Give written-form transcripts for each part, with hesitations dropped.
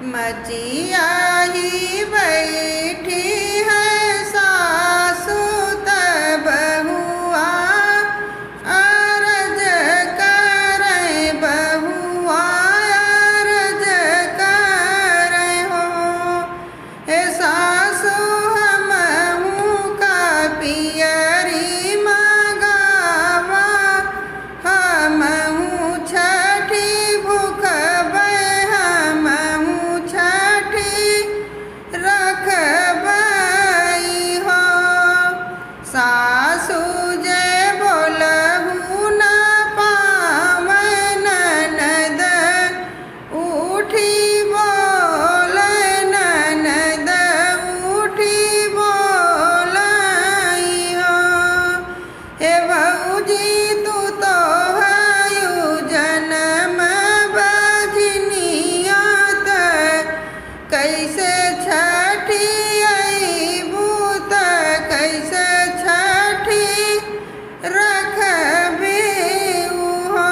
मचिया ही बैठी है सासु तब बहुआ अरज करे बहुआ अरज करे हो। हे सासु हमहू का पियरी मगावा हमहू छठी भूखबै हमहू छठी रखबै हो। सासु जे बोलहु न पावै ननद उठी बोलै ननद उठी बोलै हो। हे भौजी तू तो हयु जनम बजनिया त कैसे छठी अइबू त कैसे छठी रखबी हो।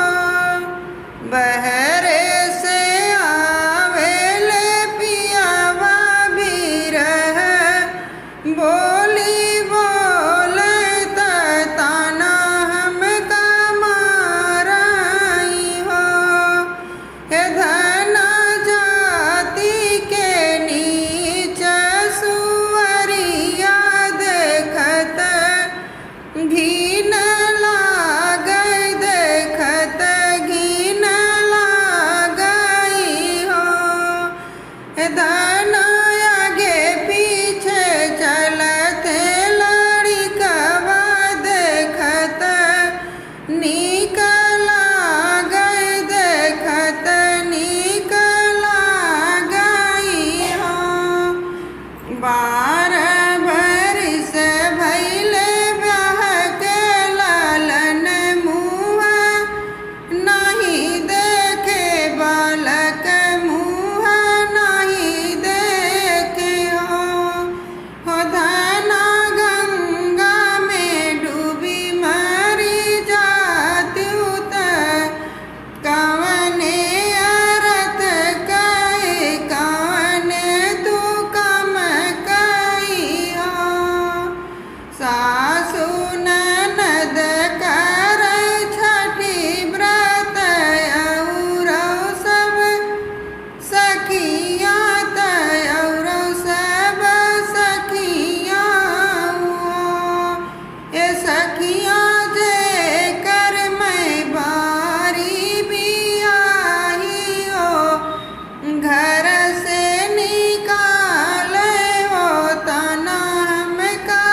बहरे से आवेले पियावा बिरह बोली बोले त ताना हमका मारई हो। हे धना जाति के नीच सुअरिया देखत घिन लागै देखत घिन लागई हो। हे धना आगे पीछे चलत लड़िकवा देखत नीक लागै देखत नीक लागई हो। 12 बरिस भइले ब्याह के लालन मुँह नहीं देखे बालक मुँह नहीं देखे हो। धना गंगा में डूबी मरी जाती त कवने अरथ कई कवने तू कम कई हो। सासु ननद करै छठी व्रत औरौ सब सखिया त औरौ सब सखिया हो। ए सखिया जे कर मैं बारी बियाही हो घर से निकाले हो तना हमका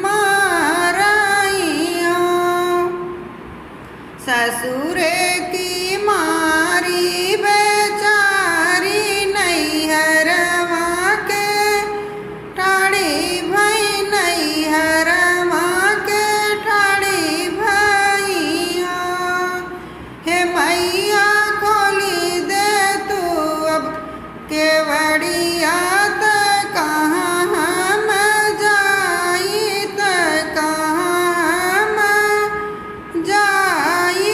मारई हो। ससुरे की मारी बेचारी नैहरवा के ठाड़ी भई नैहरवा के ठाड़ी भई हो। हे मैया खोली दे तू अब केवड़िया त कहाँ हम जाई त कहाँ हम जाई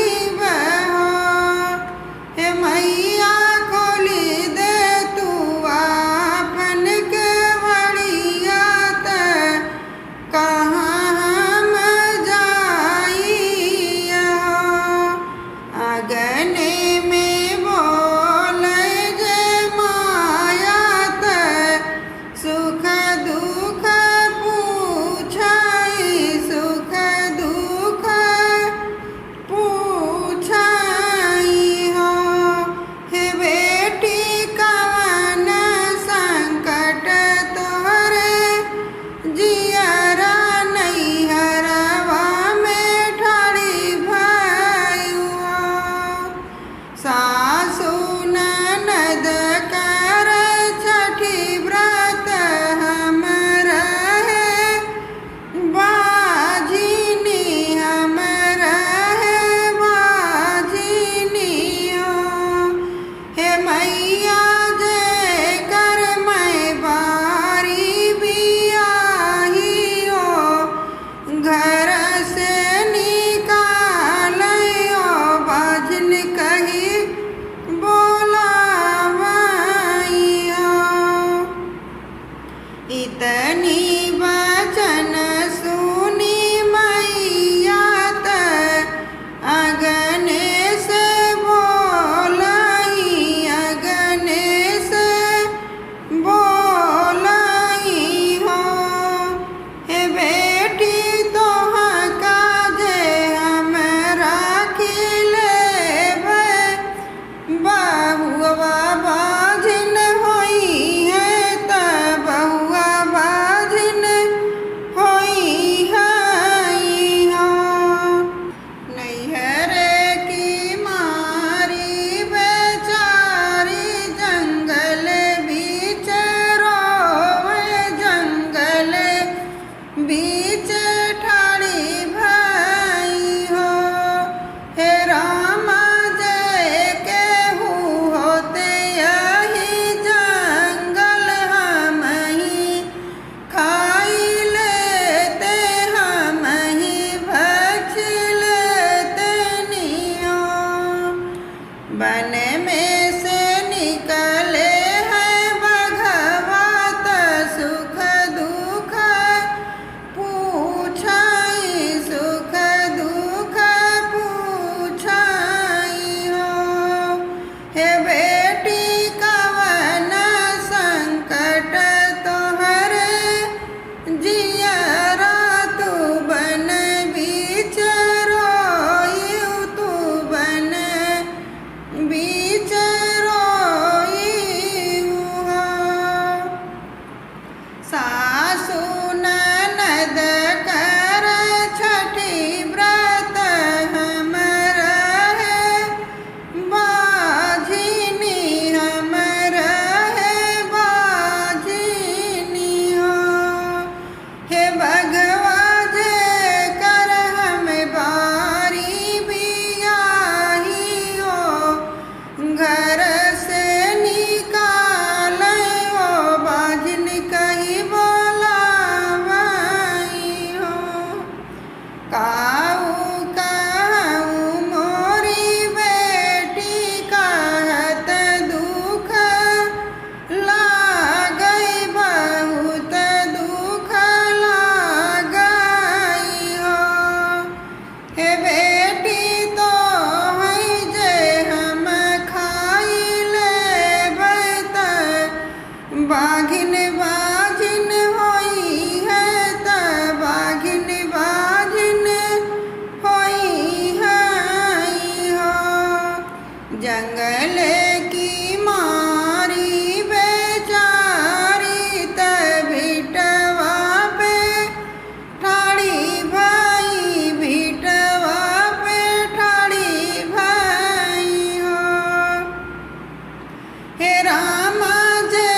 रामा जे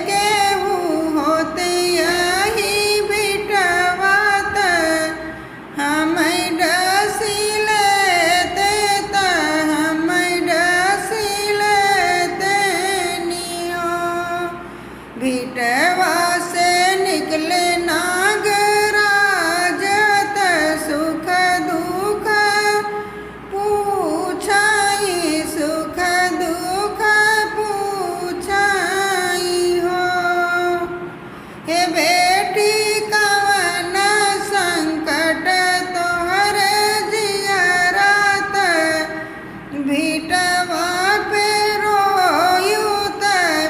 केहू होते यही बिटवात हम डसी लेते त हम डसी लेते नियो बिटवा से निकले नागराज त सुख दुख पूछाई सुख दुख पूछाई हो हे बेटी कवन संकट तोहर जियरात भिटवा पे रोयू त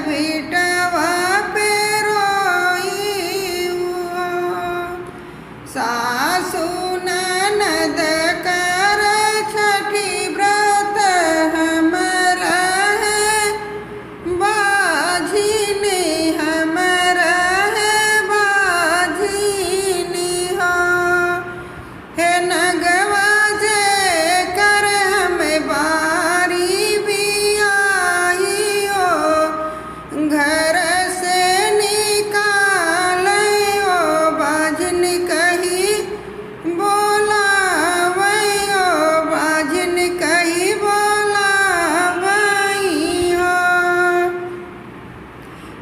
भिटवा पे रोयू सासु ननद कर छठी व्रत हमरा है बाझिनी हमरा है बाझिनी हो हे नगवा जे कर हम बारी बियाही हो घर से निकालो बाजन कही बोलावई हो बाजन कही बोलावई हो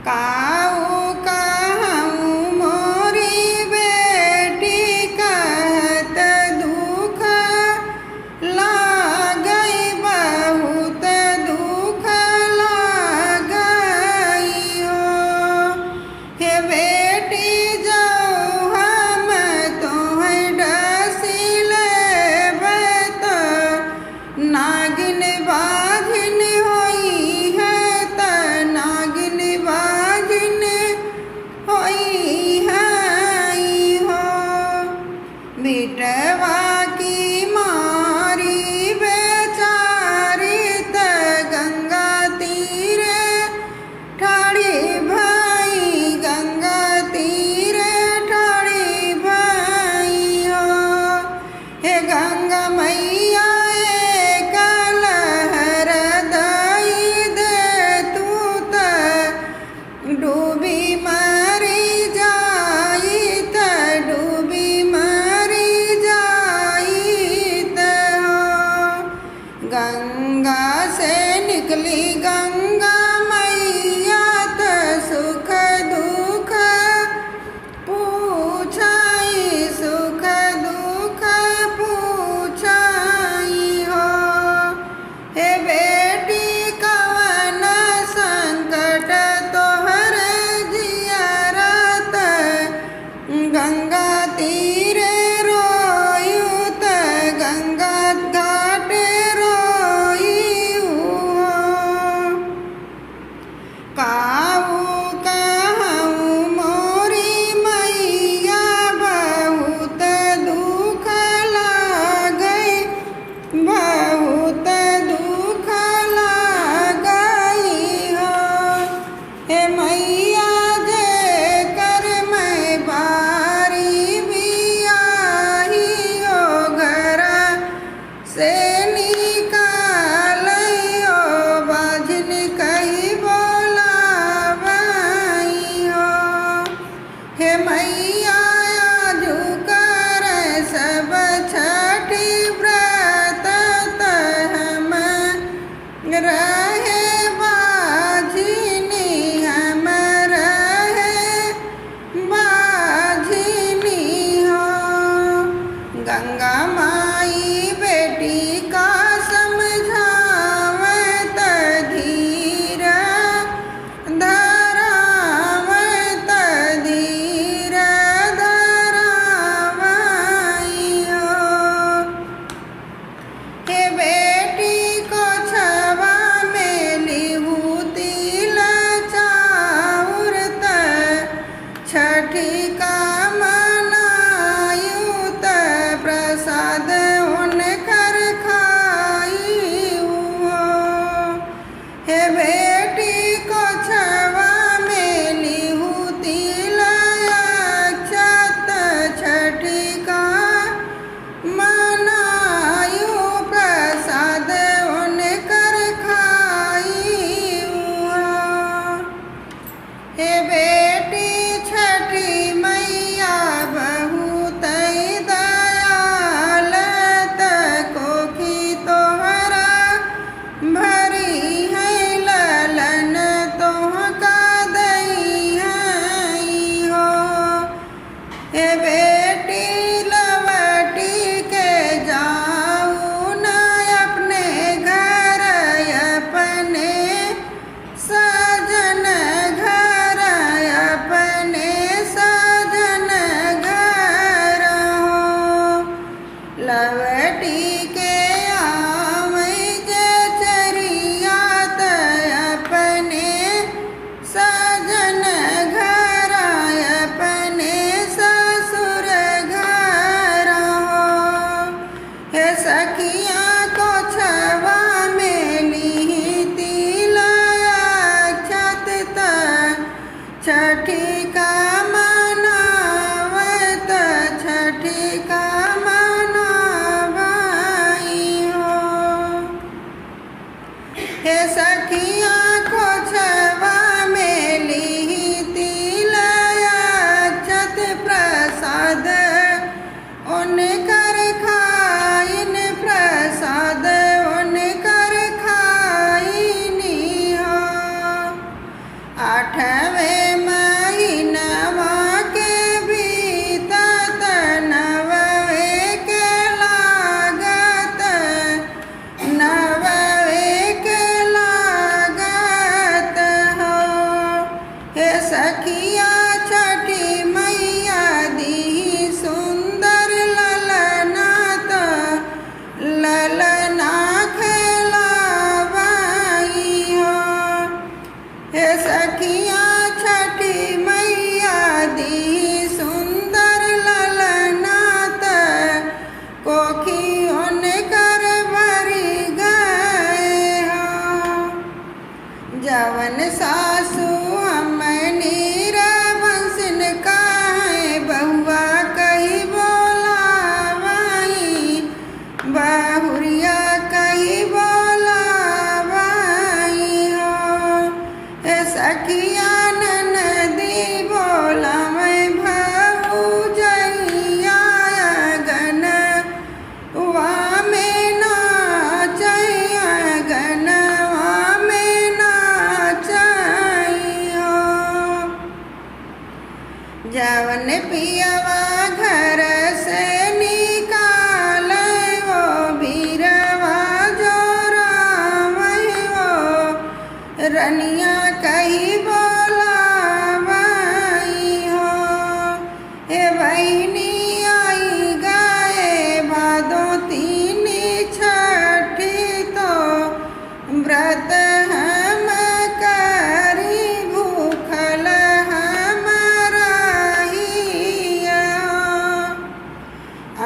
काऊ कहूँ मोरी बेटी कहत दुख लागई बहुत दुख लागई हो हे बेटी जाऊ हम तोहर डसी लेबै त नागिन बाधिन होई है त नागिन बाधिन होई है हो बिटवा की मारी बेचारी त गंगा तीरे ठाड़ी भाई गंगा तीरे ठाड़ी भाई हो हे गंगा मैया एक लहर दई दे तू त डूबी मरी जाई त डूबी मरी जाई त हो गंगा से निकली गंगा मैया त सुख दुख पूछाई सुख दुख पूछाई हो हे बेटी कवन संकट तोहर जियरात गंगा तीरे रोयू त गंगा घाटे रोयू हो काऊ कहूँ मोरी मैया बहुत दुख लागई बहुत दुख लागई हो हे मैया जे कर मैं बारी बियाही हो घर से निकालई हो बाजन कही बोला छठी का मनावत छठी का मनावाई हो। हे सखिया खोछवा में ली तिलया अक्षत प्रसाद उनकर खाइन प्रसाद उनकर खाइनी हो। आठवें महीनवा के बीतत नववे के लागत नववे के लागत हो। हे सखिया छठी मैया दी सुंदर ललना तो ललना खेलावाई हो। हे सखिया छठी मैया दी सुंदर ललना तो कोखी उनकर भरी गए हो। जवन सासु हमनी रवंशन काहे बहुआ कही बोलावाई बहुरिया कही बोलावाई हो। हे सखिया ननदी बोला मैं भौजैया गन में नाचैया गनवा में नाचैयो। जवन पियवा घर से निकाले वो बीरवा जोरावै वो रनिया कही बोलावाई हो। हे बहिनी आई गाए भादो तीन छठी तो व्रत हम करी भूखल हम रहिया।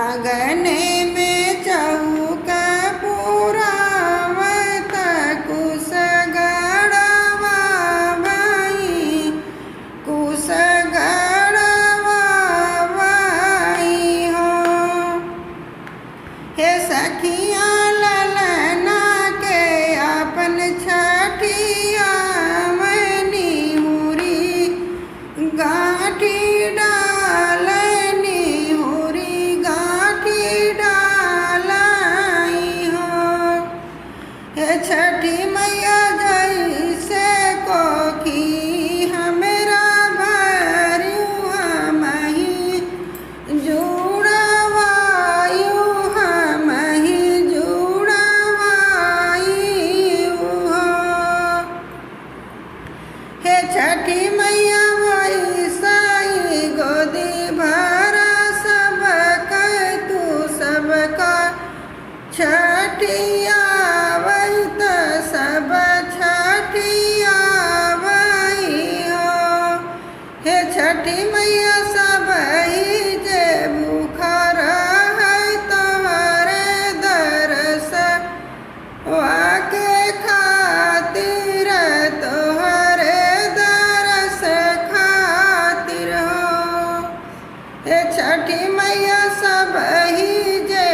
आंगने में चौका पुरावत कुश गड़वा बाई कुश गड़वा बाई हो। हे सखिया ललना के अपन छठिया मनी हुरी गाठी डालनी हुरी गाठी डालाई हो। हे छठी मैया जैसे कोखी हमरा भरियु हमही जुड़वायु हमही जुड़वायु हो। हे छठी मैया वैसाई गोदी भरा सबका तू सबका छठिया वही तो सब छठिया वही हो। हे छठी मैया सब ही जे भूखा रहे तोहरे दरस वाके खातिर तोहरे दरस खातिर हो। हे छठी मैया सब ही जे